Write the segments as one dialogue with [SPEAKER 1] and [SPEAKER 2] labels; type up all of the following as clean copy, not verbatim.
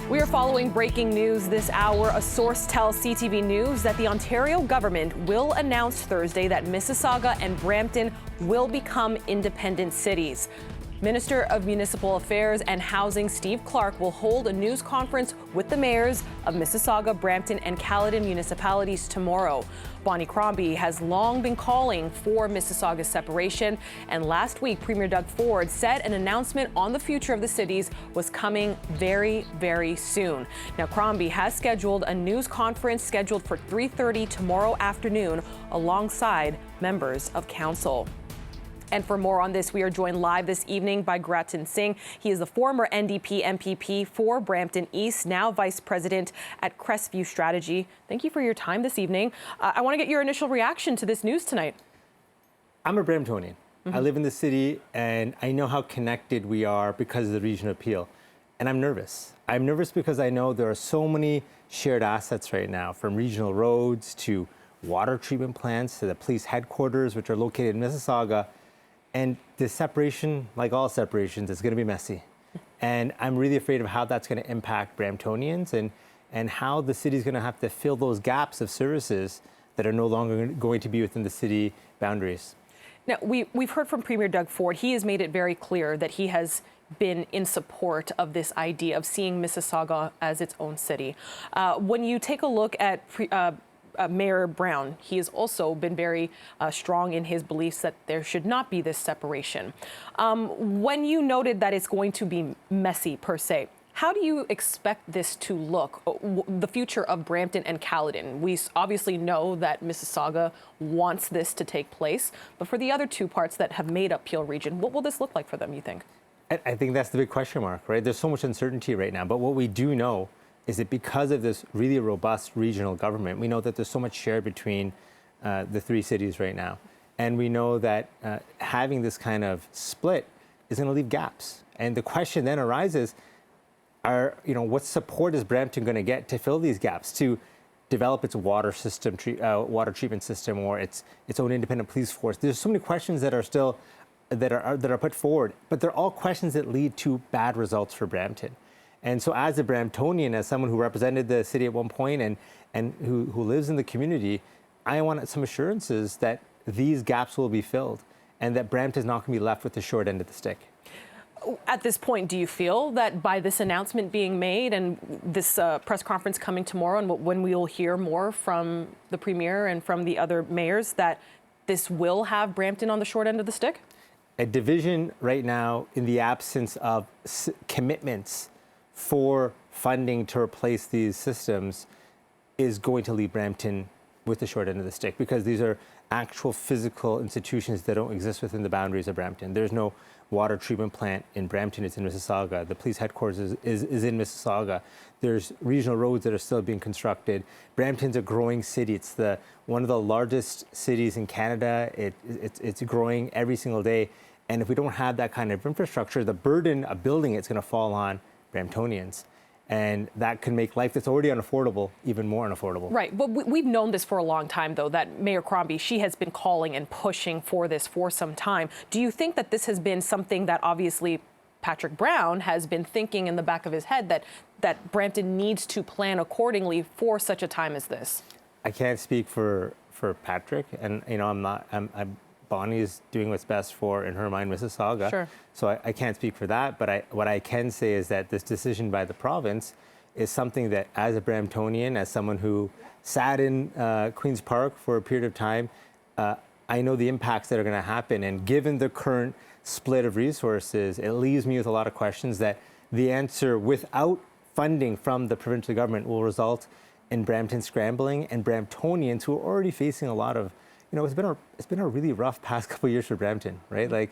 [SPEAKER 1] We are following breaking news this hour. A source tells CTV News that the Ontario government will announce Thursday that Mississauga and Brampton will become independent cities. Minister of Municipal Affairs and Housing Steve Clark will hold a news conference with the mayors of Mississauga, Brampton and Caledon municipalities tomorrow. Bonnie Crombie has long been calling for Mississauga's separation, and last week Premier Doug Ford said an announcement on the future of the cities was coming very, very soon. Now, Crombie has scheduled a news conference scheduled for 3:30 tomorrow afternoon alongside members of council. And for more on this, we are joined live this evening by Gratin Singh. He is the former NDP MPP for Brampton East, now Vice President at Crestview Strategy. Thank you for your time this evening. I want to get your initial reaction to this news tonight.
[SPEAKER 2] I'm a Bramptonian. I live in the city, and I know how connected we are because of the regional appeal. And I'm nervous. I'm nervous because I know there are so many shared assets right now, from regional roads to water treatment plants to the police headquarters, which are located in Mississauga. And the separation, like all separations, is going to be messy. And I'm really afraid of how that's going to impact Bramptonians and how the city's going to have to fill those gaps of services that are no longer going to be within the city boundaries.
[SPEAKER 1] Now, we've heard from Premier Doug Ford. He has made it very clear that he has been in support of this idea of seeing Mississauga as its own city. When you take a look at Mayor Brown, he has also been very strong in his beliefs that there should not be this separation. When you noted that it's going to be messy per se, how do you expect this to look, the future of Brampton and Caledon? We obviously know that Mississauga wants this to take place, but for the other two parts that have made up Peel Region, what will this look like for them, you think?
[SPEAKER 2] I think that's the big question mark, right? There's so much uncertainty right now, but what we do know is that because of this really robust regional government, we know that there's so much shared between the three cities right now. And we know that having this kind of split is going to leave gaps. And the question then arises, what support is Brampton going to get to fill these gaps, to develop its water system, water treatment system, or its own independent police force? There's so many questions that are still that are put forward, but they're all questions that lead to bad results for Brampton. And so as a Bramptonian, as someone who represented the city at one point and who lives in the community, I want some assurances that these gaps will be filled and that Brampton is not going to be left with the short end of the stick.
[SPEAKER 1] At this point, do you feel that by this announcement being made and this press conference coming tomorrow, and when we'll hear more from the Premier and from the other mayors, that this will have Brampton on the short end of the stick?
[SPEAKER 2] A division right now in the absence of commitments for funding to replace these systems is going to leave Brampton with the short end of the stick, because these are actual physical institutions that don't exist within the boundaries of Brampton. There's no water treatment plant in Brampton, it's in Mississauga. The police headquarters is in Mississauga. There's regional roads that are still being constructed. Brampton's a growing city. It's one of the largest cities in Canada. It's growing every single day. And if we don't have that kind of infrastructure, the burden of building it's going to fall on Bramptonians. And that can make life that's already unaffordable even more unaffordable.
[SPEAKER 1] Right. But we've known this for a long time, though, that Mayor Crombie, she has been calling and pushing for this for some time. Do you think that this has been something that obviously Patrick Brown has been thinking in the back of his head, that Brampton needs to plan accordingly for such a time as this?
[SPEAKER 2] I can't speak for Patrick, and Bonnie is doing what's best for, in her mind, Mississauga. Sure. So I can't speak for that, but what I can say is that this decision by the province is something that, as a Bramptonian, as someone who sat in Queen's Park for a period of time, I know the impacts that are going to happen. And given the current split of resources, it leaves me with a lot of questions that the answer without funding from the provincial government will result in Brampton scrambling, and Bramptonians who are already facing a lot of, it's been a really rough past couple of years for Brampton, right? Like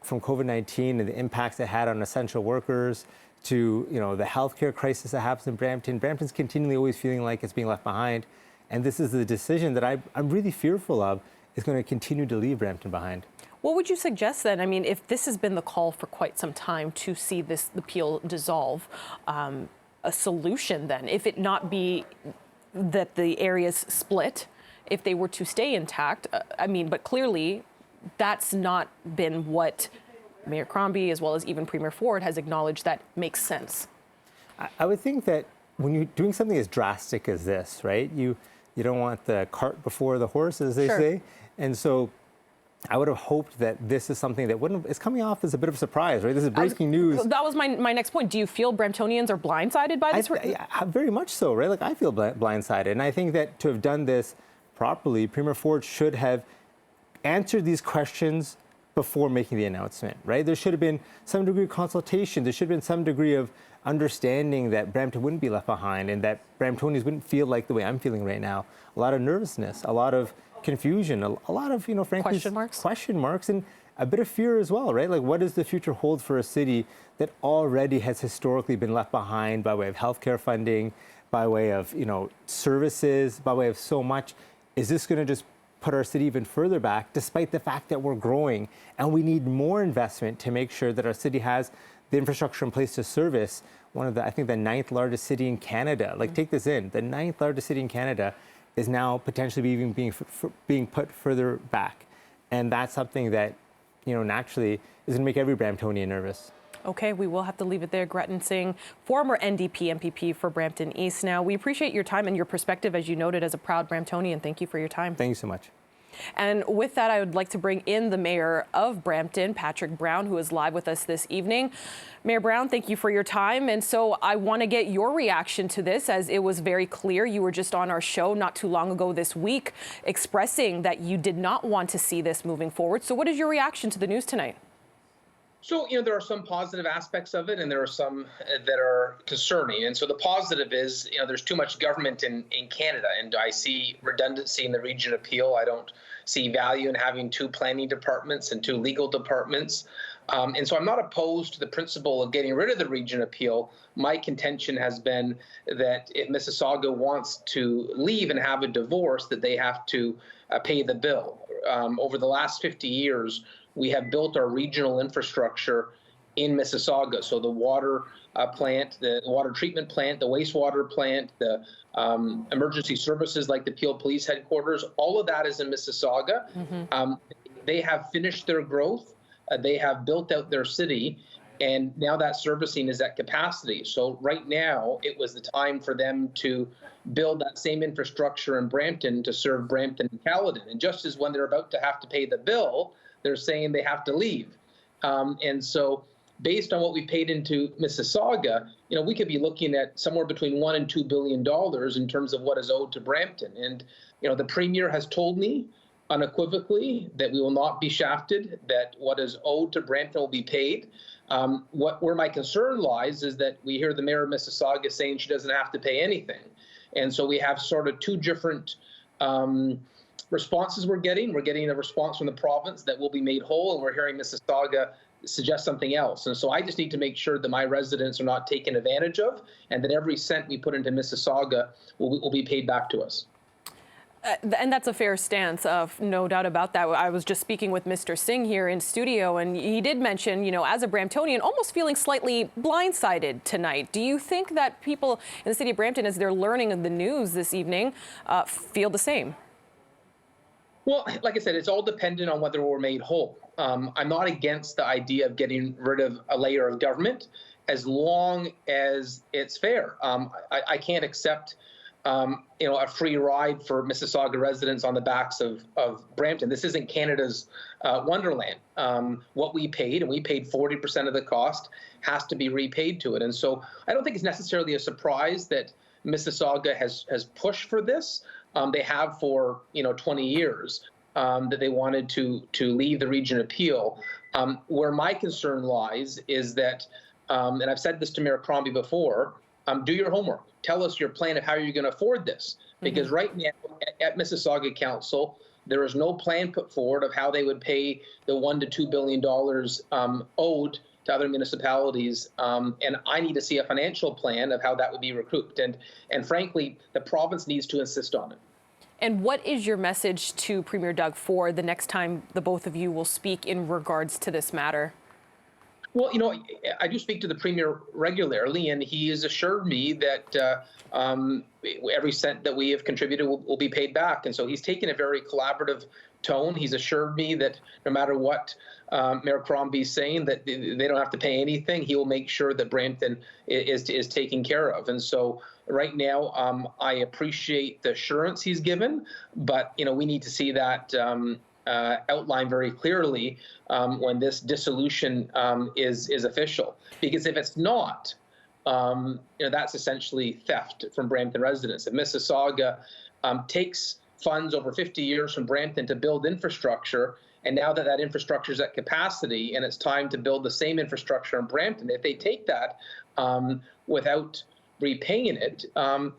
[SPEAKER 2] from COVID-19 and the impacts it had on essential workers to, the healthcare crisis that happens in Brampton. Brampton's continually always feeling like it's being left behind. And this is the decision that I'm really fearful of is going to continue to leave Brampton behind.
[SPEAKER 1] What would you suggest then? I mean, if this has been the call for quite some time to see the Peel dissolve, a solution then, if it not be that the areas split, if they were to stay intact, but clearly that's not been what Mayor Crombie, as well as even Premier Ford, has acknowledged that makes sense.
[SPEAKER 2] I would think that when you're doing something as drastic as this, right, you don't want the cart before the horse, as they say. And so I would have hoped that this is something that it's coming off as a bit of a surprise, right? This is breaking news.
[SPEAKER 1] That was my next point. Do you feel Bramptonians are blindsided by this?
[SPEAKER 2] Very much so, right? Like, I feel blindsided. And I think that to have done this properly, Premier Ford should have answered these questions before making the announcement, right? There should have been some degree of consultation. There should have been some degree of understanding that Brampton wouldn't be left behind and that Bramptonians wouldn't feel like the way I'm feeling right now. A lot of nervousness, a lot of confusion, a lot of, frankly, question marks and a bit of fear as well, right? Like, what does the future hold for a city that already has historically been left behind by way of healthcare funding, by way of, services, by way of so much? Is this going to just put our city even further back, despite the fact that we're growing and we need more investment to make sure that our city has the infrastructure in place to service I think the 9th largest city in Canada. Like, take this in, the 9th largest city in Canada is now potentially even being put further back. And that's something that, naturally is going to make every Bramptonian nervous.
[SPEAKER 1] Okay, we will have to leave it there. Gretton Singh, former NDP MPP for Brampton East. Now, we appreciate your time and your perspective, as you noted, as a proud Bramptonian. Thank you for your time.
[SPEAKER 2] Thank you so much.
[SPEAKER 1] And with that, I would like to bring in the mayor of Brampton, Patrick Brown, who is live with us this evening. Mayor Brown, thank you for your time. And so I want to get your reaction to this, as it was very clear. You were just on our show not too long ago this week expressing that you did not want to see this moving forward. So what is your reaction to the news tonight?
[SPEAKER 3] So, there are some positive aspects of it, and there are some that are concerning. And so the positive is, there's too much government in Canada, and I see redundancy in the region appeal. I don't see value in having 2 planning departments and 2 legal departments. And so I'm not opposed to the principle of getting rid of the region appeal. My contention has been that if Mississauga wants to leave and have a divorce, that they have to pay the bill. Over the last 50 years, we have built our regional infrastructure in Mississauga. So the water plant, the water treatment plant, the wastewater plant, the emergency services like the Peel Police Headquarters, all of that is in Mississauga. They have finished their growth. They have built out their city, and now that servicing is at capacity. So right now, it was the time for them to build that same infrastructure in Brampton to serve Brampton and Caledon. And just as when they're about to have to pay the bill, they're saying they have to leave. And so based on what we paid into Mississauga, we could be looking at somewhere between $1 and $2 billion in terms of what is owed to Brampton. And, the Premier has told me unequivocally that we will not be shafted, that what is owed to Brampton will be paid. Where my concern lies is that we hear the mayor of Mississauga saying she doesn't have to pay anything. And so we have sort of 2 different responses we're getting. We're getting a response from the province that will be made whole, and we're hearing Mississauga suggest something else. And so I just need to make sure that my residents are not taken advantage of, and that every cent we put into Mississauga will be paid back to us.
[SPEAKER 1] And that's a fair stance, no doubt about that. I was just speaking with Mr. Singh here in studio, and he did mention, as a Bramptonian, almost feeling slightly blindsided tonight. Do you think that people in the city of Brampton, as they're learning of the news this evening, feel the same?
[SPEAKER 3] Well, like I said, it's all dependent on whether we're made whole. I'm not against the idea of getting rid of a layer of government as long as it's fair. I can't accept a free ride for Mississauga residents on the backs of Brampton. This isn't Canada's wonderland. What we paid, and we paid 40% of the cost, has to be repaid to it. And so I don't think it's necessarily a surprise that Mississauga has pushed for this. They have for 20 years that they wanted to leave the region appeal. Where my concern lies is that, and I've said this to Mayor Crombie before, do your homework. Tell us your plan of how you're going to afford this. Because right now at Mississauga Council, there is no plan put forward of how they would pay the $1 to $2 billion owed to other municipalities. And I need to see a financial plan of how that would be recouped. And frankly, the province needs to insist on it.
[SPEAKER 1] And what is your message to Premier Doug Ford the next time the both of you will speak in regards to this matter?
[SPEAKER 3] Well, I do speak to the Premier regularly, and he has assured me that every cent that we have contributed will be paid back. And so he's taken a very collaborative tone. He's assured me that no matter what Mayor Crombie is saying, that they don't have to pay anything. He will make sure that Brampton is taken care of. And so right now, I appreciate the assurance he's given, but we need to see that outlined very clearly when this dissolution is official. Because if it's not, that's essentially theft from Brampton residents. If Mississauga takes funds over 50 years from Brampton to build infrastructure, and now that infrastructure is at capacity and it's time to build the same infrastructure in Brampton, if they take that without repaying it,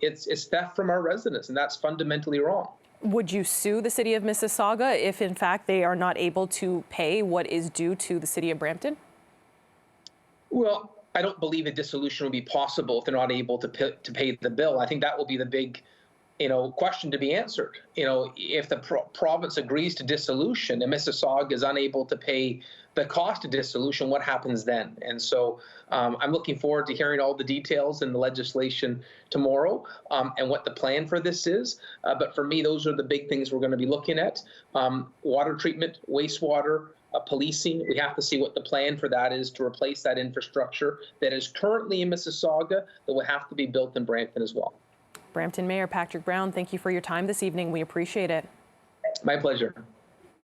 [SPEAKER 3] it's theft from our residents, and that's fundamentally wrong.
[SPEAKER 1] Would you sue the city of Mississauga if, in fact, they are not able to pay what is due to the city of Brampton?
[SPEAKER 3] Well, I don't believe a dissolution would be possible if they're not able to pay the bill. I think that will be the big, question to be answered. If the province agrees to dissolution and Mississauga is unable to pay the cost of dissolution, what happens then? And so I'm looking forward to hearing all the details in the legislation tomorrow and what the plan for this is. But for me, those are the big things we're going to be looking at. Water treatment, wastewater, policing. We have to see what the plan for that is to replace that infrastructure that is currently in Mississauga that will have to be built in Brampton as well.
[SPEAKER 1] Brampton Mayor Patrick Brown, thank you for your time this evening. We appreciate it.
[SPEAKER 3] My pleasure.